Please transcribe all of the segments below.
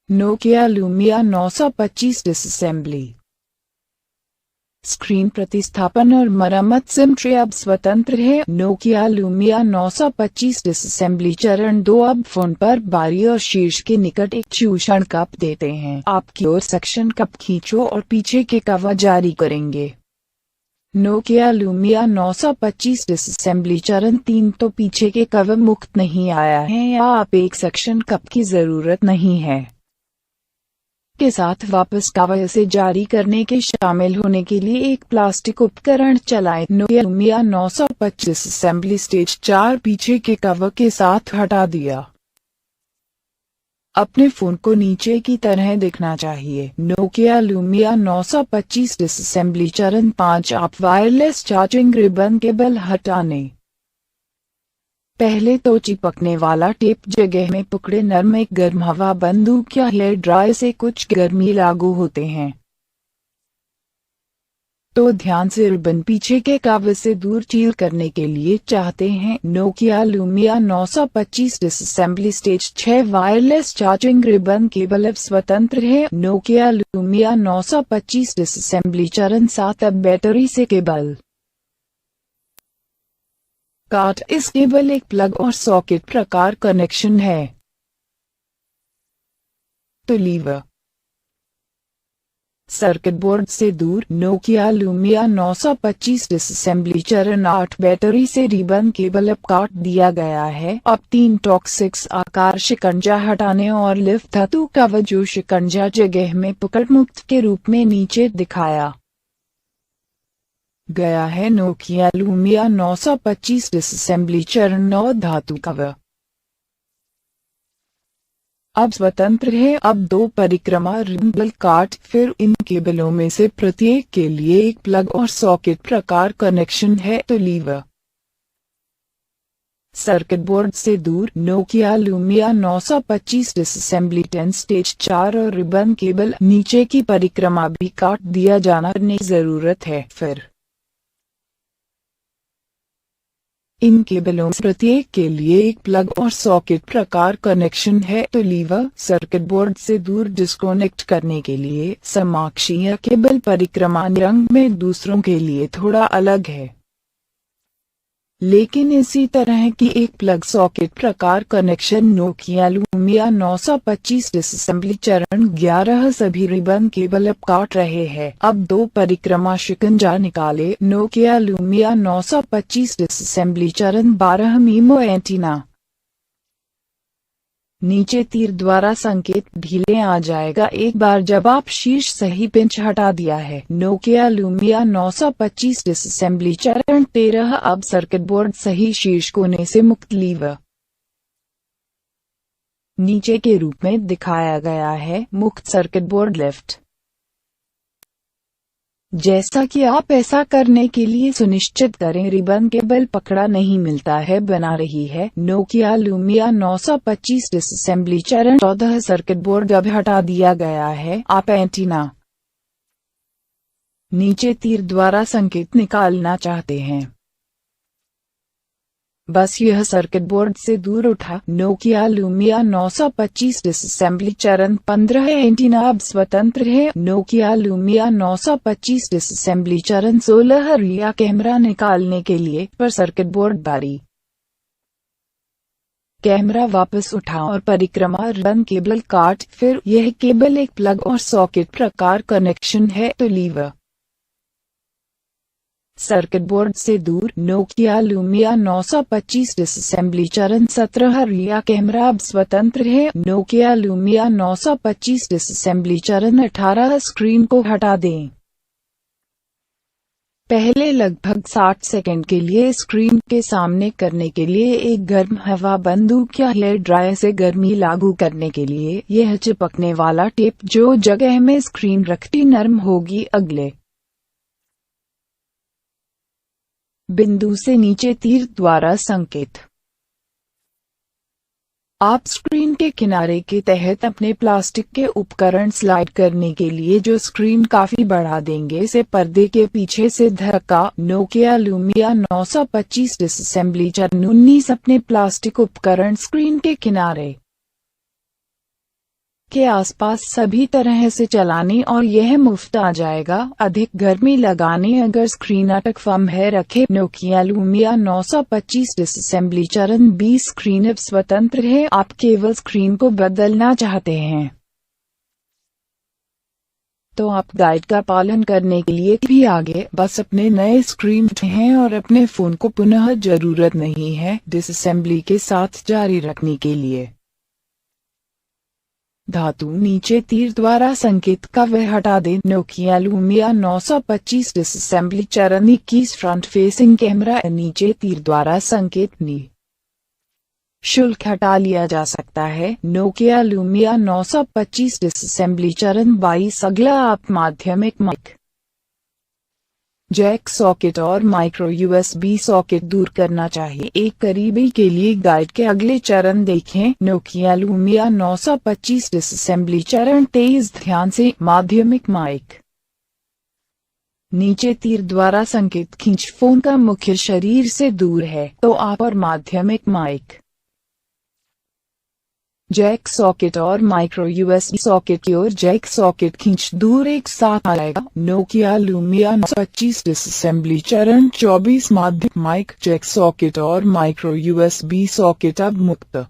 Nokia Lumia 925 disassembly. Screen प्रतिस्थापन और मरम्मत सिमट्री अब स्वतंत्र है। नोकिया लूमिया 925 डिसअसेंबली चरण 2। अब फोन पर बारी और शीर्ष के निकट एक चूषण कप देते हैं। आपकी ओर सक्शन कप खींचो और पीछे के कवर जारी करेंगे। नोकिया लूमिया 925 डिसअसेंबली चरण 3। तो पीछे के कवर मुक्त नहीं आया है या आप एक सक्शन कप की जरूरत नहीं है के साथ वापस कवर से जारी करने के शामिल होने के लिए एक प्लास्टिक उपकरण चलाएं। नोकिया लूमिया 925 असेंबली स्टेज 4 पीछे के कवर के साथ हटा दिया। अपने फोन को नीचे की तरह दिखना चाहिए। नोकिया लूमिया 925 डिसअसेंबली चरण 5। आप वायरलेस चार्जिंग रिबन केबल हटाने पहले तो चिपकने वाला टेप जगह में पकड़े। नरम एक गर्म हवा बंदूक या हेयर ड्रायर से कुछ गर्मी लागू होते हैं तो ध्यान से रिबन पीछे के कवर से दूर चील करने के लिए चाहते हैं। Nokia Lumia 925 disassembly stage 6 wireless charging ribbon cable अब स्वतंत्र है। नोकिया लूमिया 925 डिसअसेंबली चरण 7। अब बैटरी से केबल काट। इस केबल एक प्लग और सॉकेट प्रकार कनेक्शन है तो लीवर सर्किट बोर्ड से दूर। नोकिया लूमिया 925 डिसअसेंबली चरण 8। बैटरी से रिबन केबल अब काट दिया गया है। अब 3 टॉक्सिक्स आकार शिकंजा हटाने और लिफ्ट धातु कवर जो शिकंजा जगह में पकड़ मुक्त के रूप में नीचे दिखाया गया है। नोकिया लूमिया 925 डिसअसेंबली चरण 9 धातु कवर अब स्वतंत्र है। अब 2 परिक्रमा रिबन काट। फिर इन केबलों में से प्रत्येक के लिए एक प्लग और सॉकेट प्रकार कनेक्शन है तो लीवर सर्किट बोर्ड से दूर। नोकिया लूमिया 925 डिसअसेंबली 10 स्टेज 4 और रिबन केबल नीचे की परिक्रमा भी काट दिया जाना की जरूरत है। फिर इन केबलों से प्रत्येक के लिए एक प्लग और सॉकेट प्रकार कनेक्शन है तो लीवर सर्किट बोर्ड से दूर डिस्कनेक्ट करने के लिए समाक्षीय केबल परिक्रमा रंग में दूसरों के लिए थोड़ा अलग है लेकिन इसी तरह की एक प्लग सॉकेट प्रकार कनेक्शन। नोकिया लूमिया 925 डिसअसेंबली चरण 11 सभी रिबन केबल अब काट रहे हैं। अब 2 परिक्रमा शिकंजा निकाले। नोकिया लूमिया 925 डिसअसेंबली चरण 12 मीमो एंटीना नीचे तीर द्वारा संकेत ढीले आ जाएगा एक बार जब आप शीर्ष सही पिंच हटा दिया है। नोकिया लूमिया 925 डिसअसेंबली चरण 13। अब सर्किट बोर्ड सही शीर्ष कोने से मुक्त लीवर नीचे के रूप में दिखाया गया है। मुक्त सर्किट बोर्ड लेफ्ट। जैसा कि आप ऐसा करने के लिए सुनिश्चित करें रिबन केबल पकड़ा नहीं मिलता है बना रही है। नोकिया लूमिया 925 डिसअसेंबली चरण 14 सर्किट बोर्ड अब हटा दिया गया है। आप एंटीना नीचे तीर द्वारा संकेत निकालना चाहते हैं बस यह सर्किट बोर्ड से दूर उठा। नोकिया लूमिया 925 डिसअसेंबली चरण 15 एंटीना अब स्वतंत्र है। नोकिया लूमिया 925 डिसअसेंबली चरण 16 रिया कैमरा निकालने के लिए पर सर्किट बोर्ड बारी कैमरा वापस उठा और परिक्रमा रिबन केबल काट। फिर यह केबल एक प्लग और सॉकेट प्रकार कनेक्शन है तो लीवर सर्किट बोर्ड से दूर। नोकिया लूमिया 925 डिसअसेंबली चरण 17 रिया कैमरा अब स्वतंत्र है। नोकिया लूमिया 925 डिसअसेंबली चरण 18 स्क्रीन को हटा दें। पहले लगभग 60 सेकंड के लिए स्क्रीन के सामने करने के लिए एक गर्म हवा बंदूक या हेयर ड्रायर से गर्मी लागू करने के लिए यह चिपकने वाला टेप जो जगह में स्क्रीन रखती नरम होगी। अगले बिंदु से नीचे तीर द्वारा संकेत आप स्क्रीन के किनारे के तहत अपने प्लास्टिक के उपकरण स्लाइड करने के लिए जो स्क्रीन काफी बढ़ा देंगे से पर्दे के पीछे से धक्का। नोकिया लूमिया 925 डिसअसेंबली चरण 19 अपने प्लास्टिक उपकरण स्क्रीन के किनारे के आसपास सभी तरह से चलाने और यह मुफ्त आ जाएगा। अधिक गर्मी लगाने अगर स्क्रीन अटक फम है रखे। नोकिया लूमिया 925 डिसअसेंबली चरण 20 स्क्रीन अब स्वतंत्र है। आप केवल स्क्रीन को बदलना चाहते हैं तो आप गाइड का पालन करने के लिए भी आगे बस अपने नए स्क्रीन हैं और अपने फोन को पुनः जरूरत नहीं है डिसअसेंबली के साथ जारी रखने के लिए। धातु नीचे तीर द्वारा संकेत का वह हटा दें। नोकिया लूमिया 925 डिसअसेंबली चरण 21 फ्रंट फेसिंग कैमरा नीचे तीर द्वारा संकेत शुल्क हटा लिया जा सकता है। नोकिया लूमिया 925 डिसअसेंबली चरण 22 अगला आप माध्यमिक माइक जैक सॉकेट और माइक्रो यूएसबी सॉकेट दूर करना चाहिए। एक करीबी के लिए गाइड के अगले चरण देखें। नोकिया लूमिया 925 डिसअसेंबली चरण 23 ध्यान से माध्यमिक माइक नीचे तीर द्वारा संकेत खींच फोन का मुख्य शरीर से दूर है तो आप और माध्यमिक माइक जैक सॉकेट और माइक्रो यूएसबी सॉकेट की ओर जैक सॉकेट खींच दूर एक साथ आ जाएगा। नोकिया लूमिया 925 डिसअसेंबली चरण 24 माध्यमिक माइक जैक सॉकेट और माइक्रो यूएसबी सॉकेट अब मुक्त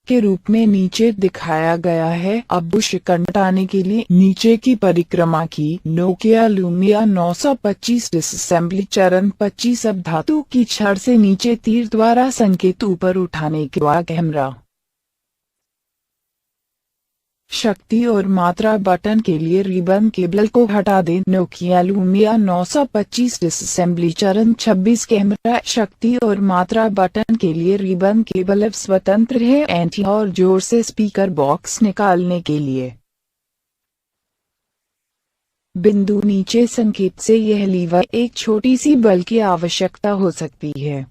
के रूप में नीचे दिखाया गया है। अब बुश हटाने के लिए नीचे की परिक्रमा की। नोकिया लूमिया 925 डिसअसेंबली चरण 25 अब धातु की छड़ से नीचे तीर द्वारा संकेत ऊपर उठाने के बाद कैमरा शक्ति और मात्रा बटन के लिए रिबन केबल को हटा दें। नोकिया लूमिया 925 डिसअसेंबली चरण 26 कैमरा शक्ति और मात्रा बटन के लिए रिबन केबल अब स्वतंत्र है। एंटी और जोर से स्पीकर बॉक्स निकालने के लिए बिंदु नीचे संकेत से यह लीवर एक छोटी सी बल की आवश्यकता हो सकती है।